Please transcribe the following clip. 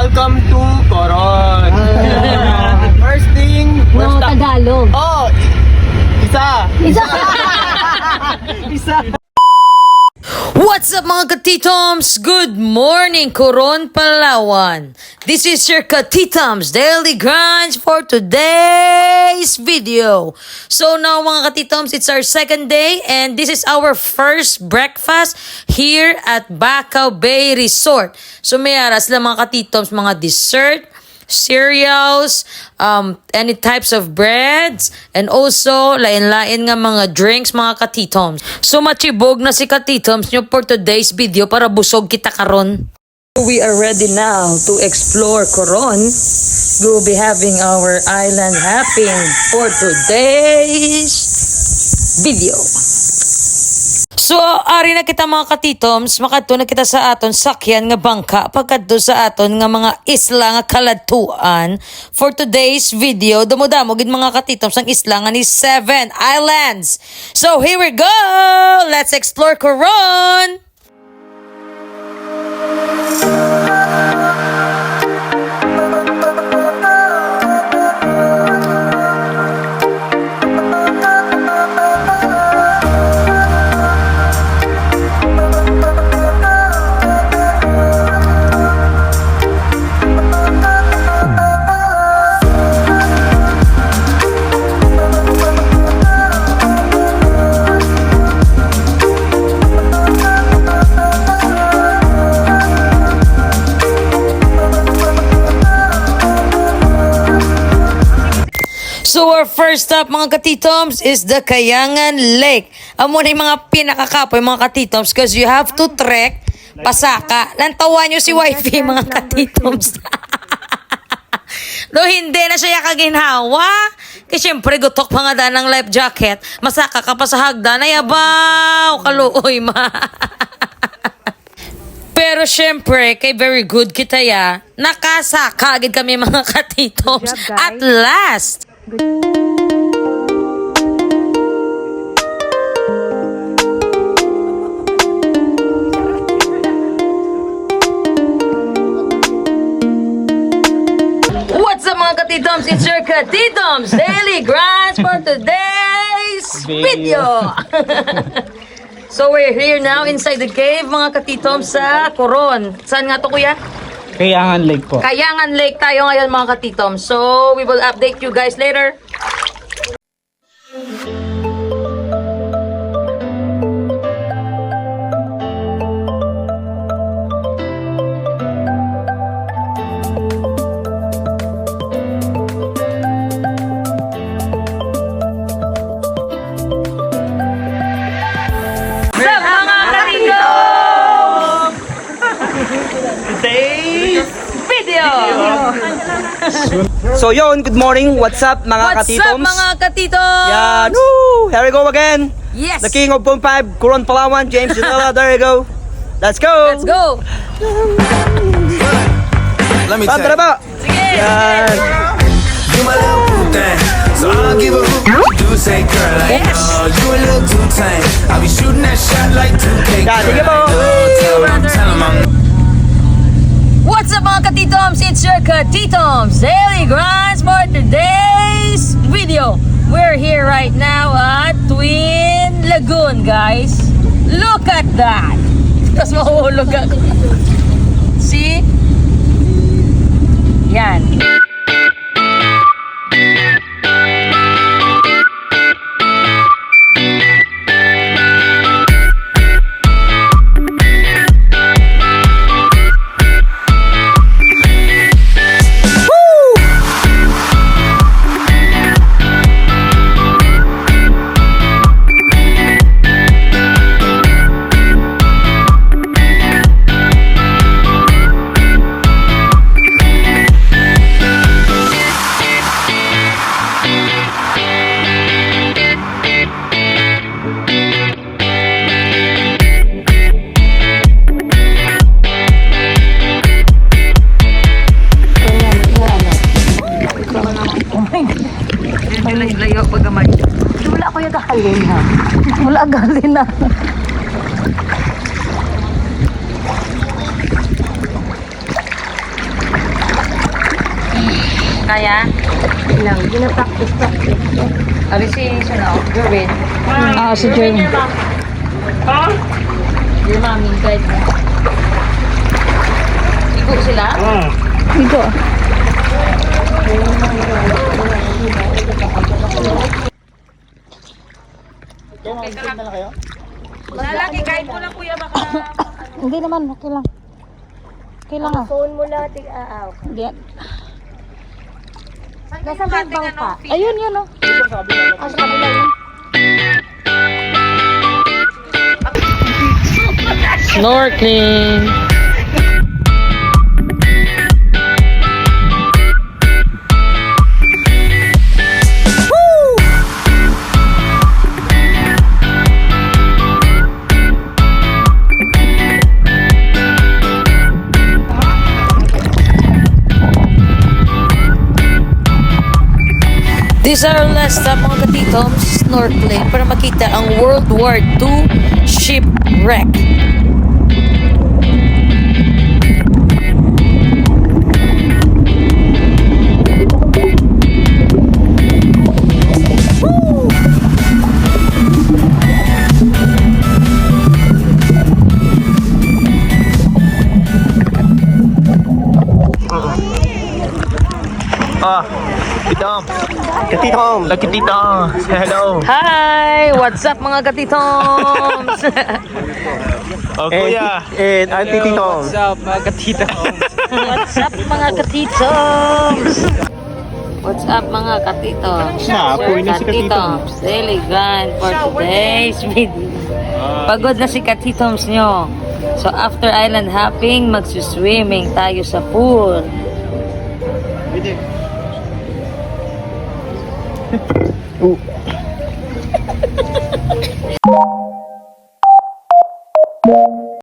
Welcome to Coron. First thing, No, Tagalog. Oh, isa. What's up mga katitoms? Good morning, Coron, Palawan. This is your Katitoms Daily Grind for today's video. So now mga katitoms, it's our second day and this is our first breakfast here at Bacau Bay Resort. So may aras lang mga katitoms, mga dessert, cereals, any types of breads, and also lain-lain nga mga drinks mga katitoms. So machibog na si katitoms nyo for today's video para busog kita karon. We are ready now to explore Coron. We will be having our island hopping for today's video. So, ari na kita mga katitoms, makadto na kita sa aton sakyan nga bangka, pagkadto sa aton nga mga isla nga kaladtuan. For today's video, damo-damo gid mga katitoms ang isla nga ni 7 Islands. So, here we go! Let's explore Coron! So our first stop mga katitoms is the Kayangan Lake. Amo na yung mga pinakakapoy mga katitoms because you have to trek pasaka. Lantawan nyo si wifey mga katitoms. No, hindi na siya kaginhawa. Kasi syempre gutok pa nga ng life jacket. Masaka ka pa sa hagdan. Ay abaw, kaluoy ma. Pero syempre, kay very good kita ya, nakasaka agad kami mga katitoms. At last! What's up mga katitoms? It's your Katitoms Daily Grind for today's video. So we're here now inside the cave mga katitoms sa Coron. Saan nga to kuya? Kayangan Lake po. Kayangan Lake tayo ngayon mga katitoms. So we will update you guys later. So yun, good morning. What's up mga What's katitoms? up mga katitoms? Yan. Woo! Here we go again. Yes. The king of Pump 5, Coron Palawan, James Janela. There you go. Let's go. Let's go. Let me Tara tell you. ba? Sige. Yan. You my little boo thing, so I don't give a hoot what you do. Say, girl, like, Yes. you a little too tame. I'll be shooting that shot like 2K. Yeah, girl, sige po. like, tell 'em I'm What's up mga katitoms? It's your Katitoms Daily Grinds for today's video. We're here right now at Twin Lagoon, guys. Look at that. Tapos mahulog ako. See? Yan. Layo pag gamay. Wala ko yung kahalin ha. Wala galin na. kaya? Ilang, ginapractice. Ari si Gerwin. Si Jeremy. Yung mami, guide mo. Igo sila? Ito. Lalaki, guide mo lang kuya, baka... Hindi naman, okay lang. Okay lang ah. Phone mo lang, tig-aaw. Hindi. Nasaan ba yung bangka? Ayun, yun oh. Ah, sa kabila yun. Snorkeling. These are our last stop mga katitoms, snorkeling para makita ang World War II shipwreck. Katitom. Katitom. Hello. Hi! What's up mga katitoms? Oh, kuya. And Auntie Titom. What's up, mga katitom? What's up mga katitoms? What's up mga katitoms? Apoy na si Katitom. Katitoms, daily grind for today's video. Pagod na si katitoms nyo. So after island hopping, magsuswimming tayo sa pool.